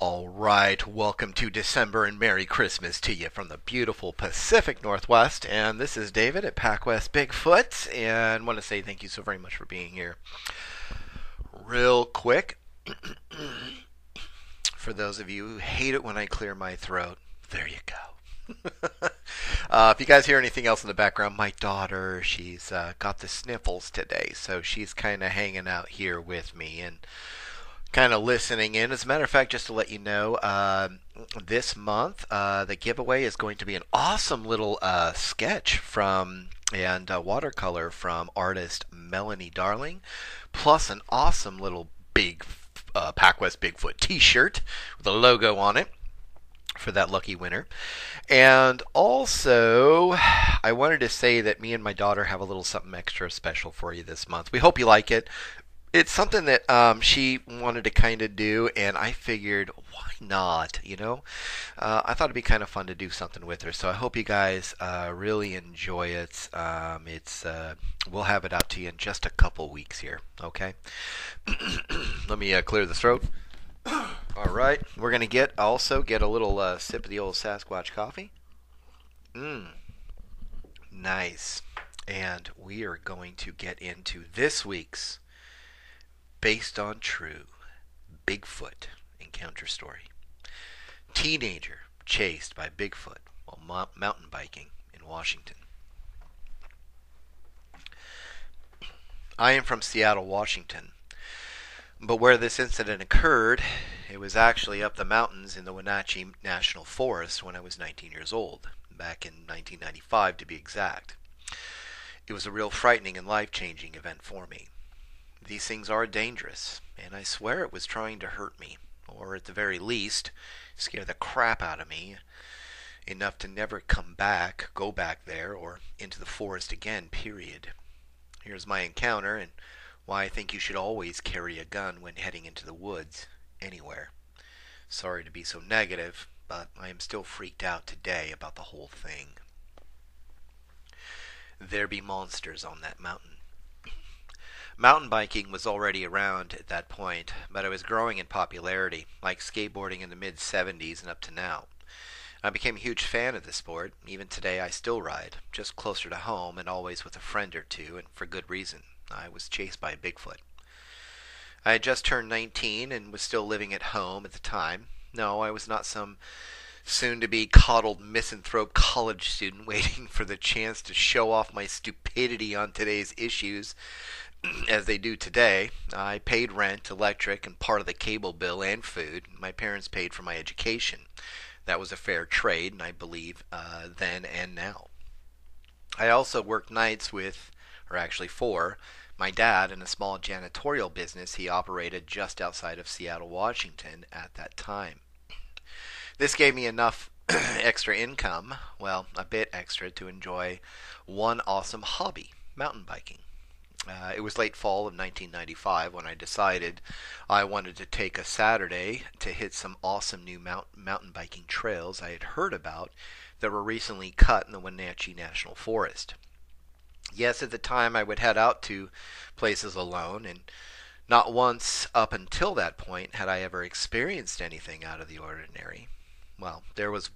All right, welcome to December and Merry Christmas to you from the beautiful Pacific Northwest. And this is David at PacWest Bigfoot, and want to say thank you so very much for being here. Real quick, for those of you who hate it when I clear my throat, there you go. If you guys hear anything else in the background, my daughter, she's got the sniffles today, so she's kind of hanging out here with me and kind of listening in. As a matter of fact, just to let you know, this month the giveaway is going to be an awesome little sketch from and watercolor from artist Melanie Darling, plus an awesome little big PacWest Bigfoot T-shirt with a logo on it for that lucky winner. And also, I wanted to say that me and my daughter have a little something extra special for you this month. We hope you like it. It's something that she wanted to kind of do, and I figured, why not? I thought it'd be kind of fun to do something with her. So I hope you guys really enjoy it. We'll have it out to you in just a couple weeks here. Okay. Let me clear the throat. All right. We're gonna get a little sip of the old Sasquatch coffee. Nice. And we are going to get into this week's based on true Bigfoot encounter story. Teenager chased by Bigfoot while mountain biking in Washington. I am from Seattle, Washington, but where this incident occurred, it was actually up the mountains in the Wenatchee National Forest when I was 19 years old, back in 1995 to be exact. It was a real frightening and life-changing event for me. These things are dangerous, and I swear it was trying to hurt me, or at the very least, scare the crap out of me, enough to never go back there, or into the forest again, period. Here's my encounter, and why I think you should always carry a gun when heading into the woods, anywhere. Sorry to be so negative, but I am still freaked out today about the whole thing. There be monsters on that mountain. Mountain biking was already around at that point, but it was growing in popularity, like skateboarding in the mid-70s and up to now. I became a huge fan of the sport. Even today I still ride, just closer to home and always with a friend or two, and for good reason. I was chased by a Bigfoot. I had just turned 19 and was still living at home at the time. No, I was not some soon-to-be coddled misanthrope college student waiting for the chance to show off my stupidity on today's issues as they do today. I paid rent, electric, and part of the cable bill and food. My parents paid for my education. That was a fair trade, and I believe then and now. I also worked nights for my dad in a small janitorial business he operated just outside of Seattle, Washington at that time. This gave me enough extra income, well, a bit extra, to enjoy one awesome hobby, mountain biking. It was late fall of 1995 when I decided I wanted to take a Saturday to hit some awesome new mountain biking trails I had heard about that were recently cut in the Wenatchee National Forest. Yes, at the time I would head out to places alone, and not once up until that point had I ever experienced anything out of the ordinary. Well, there was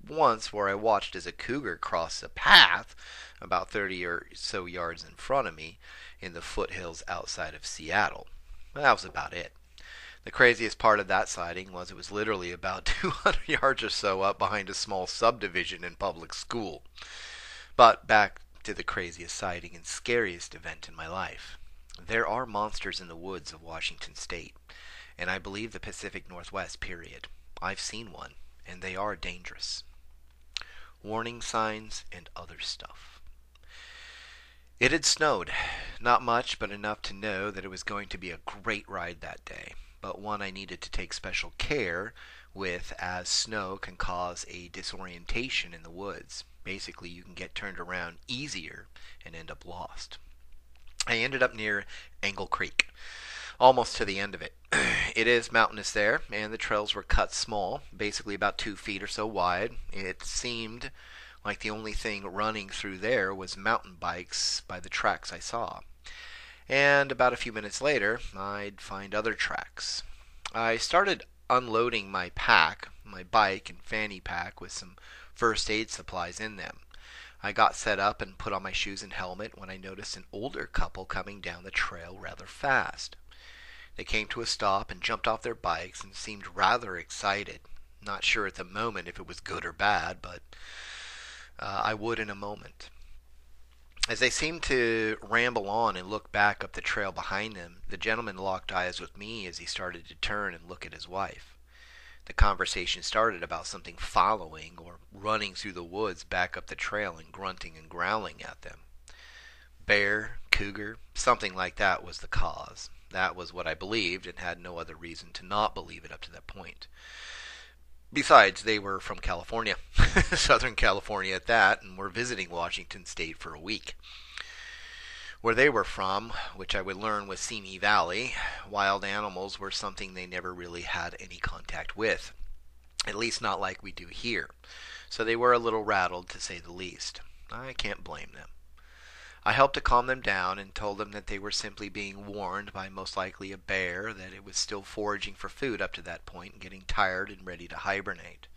once where I watched as a cougar crossed a path about 30 or so yards in front of me in the foothills outside of Seattle. That was about it. The craziest part of that sighting was it was literally about 200 yards or so up behind a small subdivision in public school. But back to the craziest sighting and scariest event in my life. There are monsters in the woods of Washington State, and I believe the Pacific Northwest, period. I've seen one, and they are dangerous. Warning signs and other stuff. It had snowed. Not much, but enough to know that it was going to be a great ride that day, but one I needed to take special care with, as snow can cause a disorientation in the woods. Basically, you can get turned around easier and end up lost. I ended up near Angle Creek, almost to the end of it. It is mountainous there, and the trails were cut small, basically about 2 feet or so wide. It seemed like the only thing running through there was mountain bikes by the tracks I saw. And about a few minutes later, I'd find other tracks. I started unloading my bike and fanny pack with some first aid supplies in them. I got set up and put on my shoes and helmet when I noticed an older couple coming down the trail rather fast. They came to a stop and jumped off their bikes and seemed rather excited. Not sure at the moment if it was good or bad, but I would in a moment. As they seemed to ramble on and look back up the trail behind them, the gentleman locked eyes with me as he started to turn and look at his wife. The conversation started about something following or running through the woods back up the trail and grunting and growling at them. Bear, cougar, something like that was the cause. That was what I believed and had no other reason to not believe it up to that point. Besides, they were from California, Southern California at that, and were visiting Washington State for a week. Where they were from, which I would learn was Simi Valley, wild animals were something they never really had any contact with, at least not like we do here. So they were a little rattled, to say the least. I can't blame them. I helped to calm them down and told them that they were simply being warned by most likely a bear that it was still foraging for food up to that point and getting tired and ready to hibernate.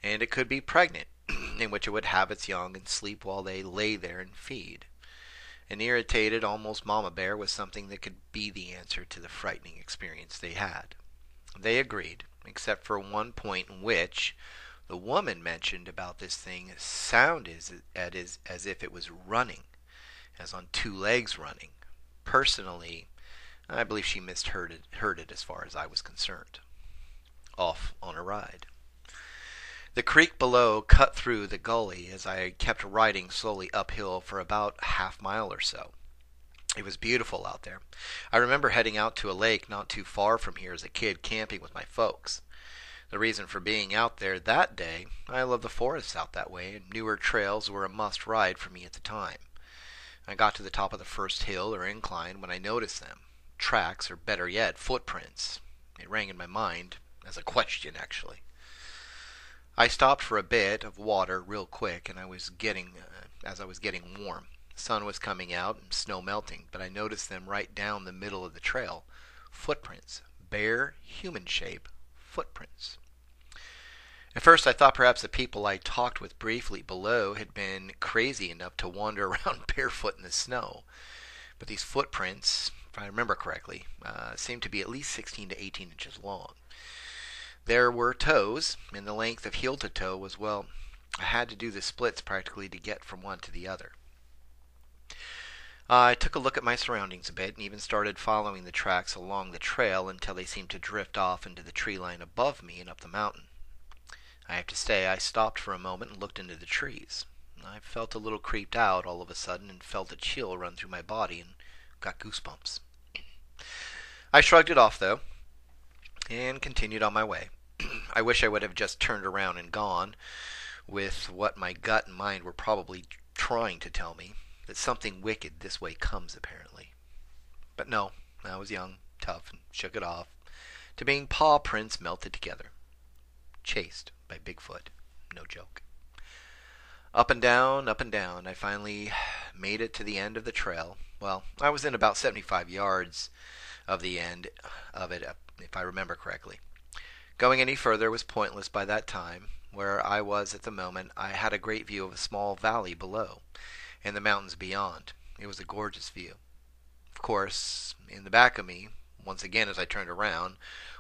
And it could be pregnant, in which it would have its young and sleep while they lay there and feed. An irritated, almost mama bear was something that could be the answer to the frightening experience they had. They agreed, except for one point in which the woman mentioned about this thing sounded as if it was running, as on two legs running. Personally, I believe she misheard it as far as I was concerned. Off on a ride. The creek below cut through the gully as I kept riding slowly uphill for about half mile or so. It was beautiful out there. I remember heading out to a lake not too far from here as a kid camping with my folks. The reason for being out there that day, I love the forests out that way, and newer trails were a must ride for me at the time. I got to the top of the first hill or incline when I noticed them. Tracks, or better yet, footprints. It rang in my mind as a question, actually. I stopped for a bit of water real quick, and as I was getting warm. The sun was coming out and snow melting, but I noticed them right down the middle of the trail. Footprints. Bare, human-shaped footprints. At first I thought perhaps the people I talked with briefly below had been crazy enough to wander around barefoot in the snow. But these footprints, if I remember correctly, seemed to be at least 16 to 18 inches long. There were toes, and the length of heel to toe was, well, I had to do the splits practically to get from one to the other. I took a look at my surroundings a bit and even started following the tracks along the trail until they seemed to drift off into the tree line above me and up the mountain. I have to say, I stopped for a moment and looked into the trees. I felt a little creeped out all of a sudden and felt a chill run through my body and got goosebumps. I shrugged it off, though, and continued on my way. I wish I would have just turned around and gone, with what my gut and mind were probably trying to tell me, that something wicked this way comes, apparently. But no, I was young, tough, and shook it off, to being paw prints melted together. Chased by Bigfoot. No joke. Up and down, I finally made it to the end of the trail. Well, I was in about 75 yards of the end of it, if I remember correctly. Going any further was pointless by that time. Where I was at the moment, I had a great view of a small valley below, and the mountains beyond. It was a gorgeous view. Of course, in the back of me, once again as I turned around,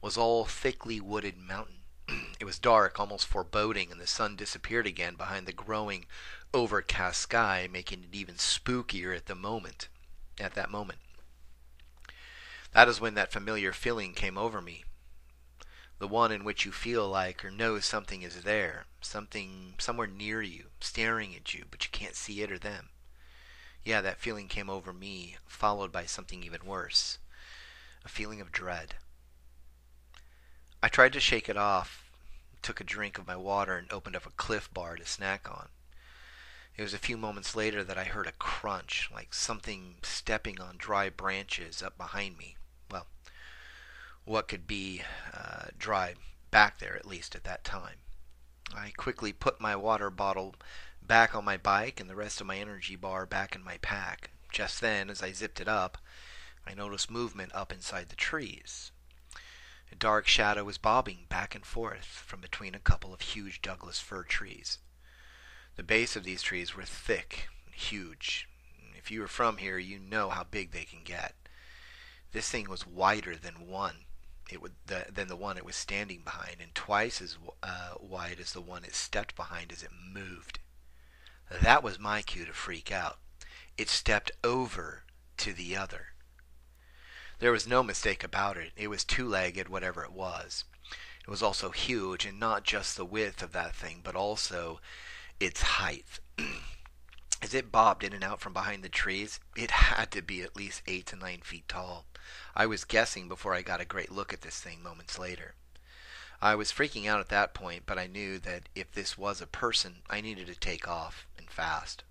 was all thickly wooded mountain. It was dark, almost foreboding, and the sun disappeared again behind the growing, overcast sky, making it even spookier at that moment. That is when that familiar feeling came over me. The one in which you feel like or know something is there, something somewhere near you, staring at you, but you can't see it or them. Yeah, that feeling came over me, followed by something even worse. A feeling of dread. I tried to shake it off, took a drink of my water, and opened up a Cliff Bar to snack on. It was a few moments later that I heard a crunch, like something stepping on dry branches up behind me. Well, what could be dry back there, at least at that time. I quickly put my water bottle back on my bike and the rest of my energy bar back in my pack. Just then, as I zipped it up, I noticed movement up inside the trees. A dark shadow was bobbing back and forth from between a couple of huge Douglas fir trees. The base of these trees were thick and huge. If you are from here, you know how big they can get. This thing was wider than than the one it was standing behind, and twice as wide as the one it stepped behind as it moved. That was my cue to freak out. It stepped over to the other. There was no mistake about it. It was two-legged, whatever it was. It was also huge, and not just the width of that thing, but also its height. As it bobbed in and out from behind the trees, it had to be at least 8 to 9 feet tall. I was guessing before I got a great look at this thing moments later. I was freaking out at that point, but I knew that if this was a person, I needed to take off, and fast.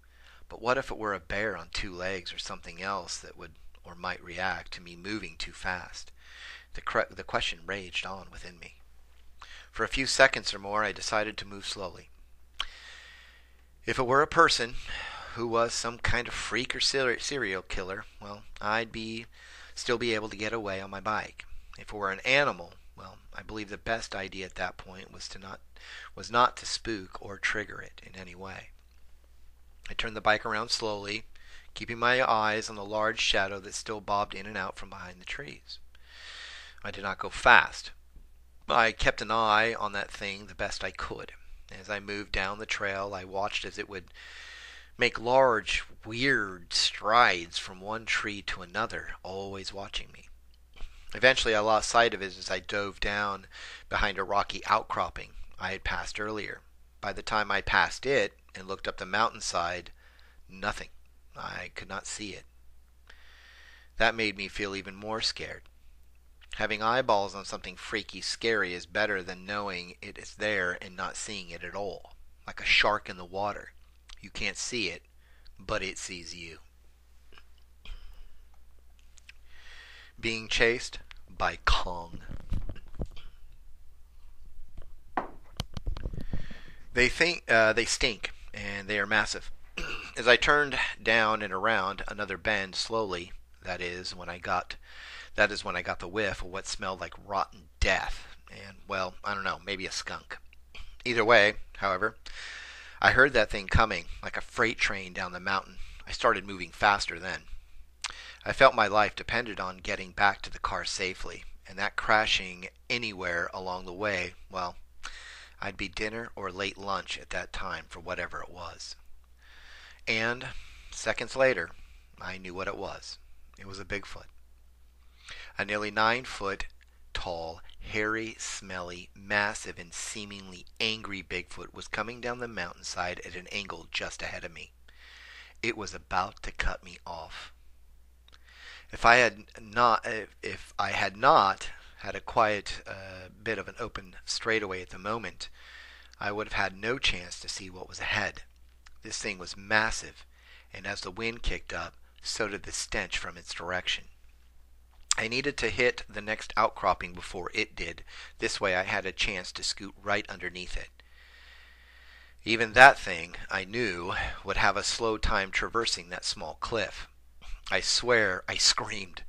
But what if it were a bear on 2 legs or something else that would or might react to me moving too fast? The question raged on within me. For a few seconds or more, I decided to move slowly. If it were a person who was some kind of freak or serial killer, well, I'd still be able to get away on my bike. If it were an animal, well, I believe the best idea at that point was not to spook or trigger it in any way. I turned the bike around slowly, keeping my eyes on the large shadow that still bobbed in and out from behind the trees. I did not go fast. I kept an eye on that thing the best I could. As I moved down the trail, I watched as it would make large, weird strides from one tree to another, always watching me. Eventually, I lost sight of it as I dove down behind a rocky outcropping I had passed earlier. By the time I passed it and looked up the mountainside, nothing. I could not see it. That made me feel even more scared. Having eyeballs on something freaky scary is better than knowing it is there and not seeing it at all. Like a shark in the water. You can't see it, but it sees you. Being chased by Kong. They stink, and they are massive. As I turned down and around another bend slowly, that is when I got the whiff of what smelled like rotten death, and, well, I don't know, maybe a skunk. Either way, however, I heard that thing coming like a freight train down the mountain. I started moving faster then. I felt my life depended on getting back to the car safely, and that crashing anywhere along the way, well, I'd be dinner or late lunch at that time for whatever it was. And seconds later, I knew what it was. It was a Bigfoot. A nearly 9-foot tall, hairy, smelly, massive, and seemingly angry Bigfoot was coming down the mountainside at an angle just ahead of me. It was about to cut me off. If I had not had a quiet bit of an open straightaway at the moment, I would have had no chance to see what was ahead. This thing was massive, and as the wind kicked up, so did the stench from its direction. I needed to hit the next outcropping before it did. This way I had a chance to scoot right underneath it. Even that thing, I knew, would have a slow time traversing that small cliff. I swear I screamed.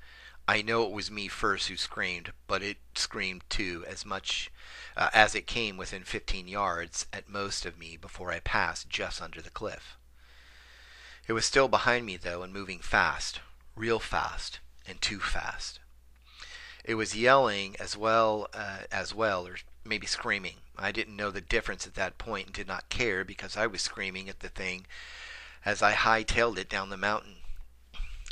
I know it was me first who screamed, but it screamed too, as much as it came within 15 yards at most of me before I passed just under the cliff. It was still behind me, though, and moving fast, real fast, and too fast. It was yelling as well, or maybe screaming. I didn't know the difference at that point and did not care because I was screaming at the thing as I hightailed it down the mountain.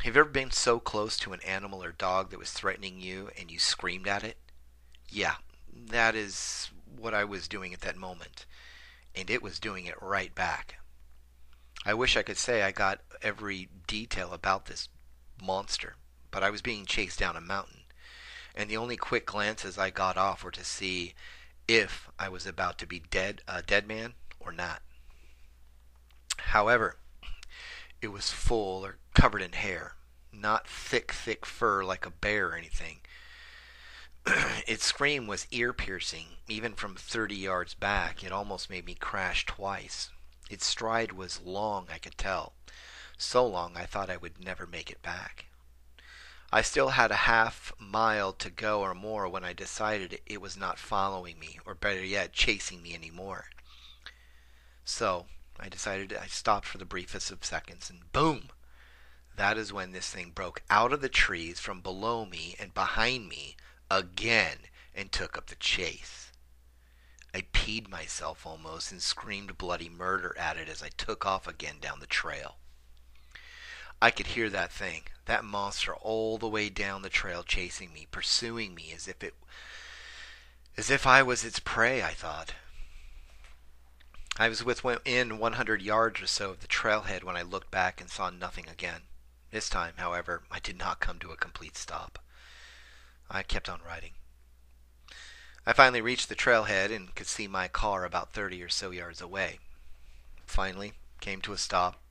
Have you ever been so close to an animal or dog that was threatening you and you screamed at it? Yeah, that is what I was doing at that moment, and it was doing it right back. I wish I could say I got every detail about this monster, but I was being chased down a mountain, and the only quick glances I got off were to see if I was about to be a dead man or not. However, it was full or covered in hair, not thick fur like a bear or anything. Its scream was ear-piercing, even from 30 yards back. It almost made me crash twice. Its stride was long, I could tell. So long I thought I would never make it back. I still had a half mile to go or more when I decided it was not following me, or better yet, chasing me anymore. So I stopped for the briefest of seconds, and boom! That is when this thing broke out of the trees from below me and behind me again and took up the chase. I peed myself almost and screamed bloody murder at it as I took off again down the trail. I could hear that thing, that monster, all the way down the trail chasing me, pursuing me as if I was its prey, I thought. I was within 100 yards or so of the trailhead when I looked back and saw nothing again. This time, however, I did not come to a complete stop. I kept on riding. I finally reached the trailhead and could see my car about 30 or so yards away. Finally, came to a stop,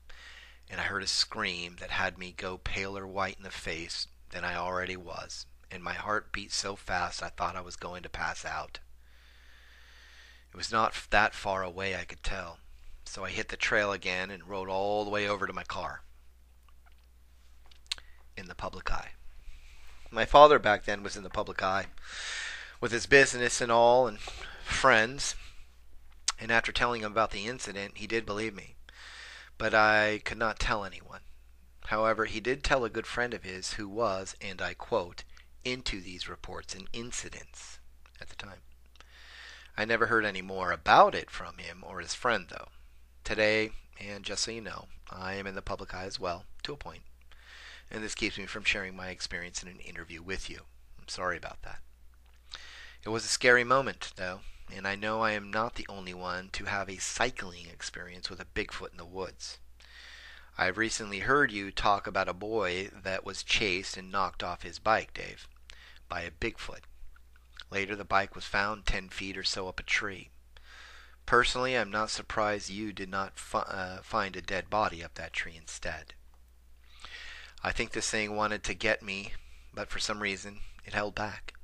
and I heard a scream that had me go paler white in the face than I already was, and my heart beat so fast I thought I was going to pass out. It was not that far away, I could tell, so I hit the trail again and rode all the way over to my car. In the public eye. My father back then was in the public eye, with his business and all, and friends, and after telling him about the incident, he did believe me. But I could not tell anyone. However, he did tell a good friend of his who was, and I quote, into these reports and incidents at the time. I never heard any more about it from him or his friend, though. Today, and just so you know, I am in the public eye as well, to a point. And this keeps me from sharing my experience in an interview with you. I'm sorry about that. It was a scary moment, though, and I know I am not the only one to have a cycling experience with a Bigfoot in the woods. I've recently heard you talk about a boy that was chased and knocked off his bike, Dave, by a Bigfoot. Later, the bike was found 10 feet or so up a tree. Personally, I'm not surprised you did not find a dead body up that tree instead. I think this thing wanted to get me, but for some reason, it held back.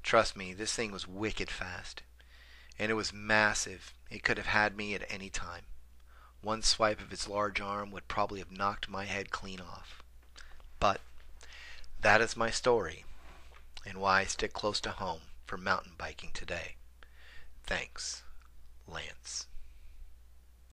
Trust me, this thing was wicked fast. And it was massive. It could have had me at any time. One swipe of its large arm would probably have knocked my head clean off. But that is my story, and why I stick close to home for mountain biking today. Thanks, Lance.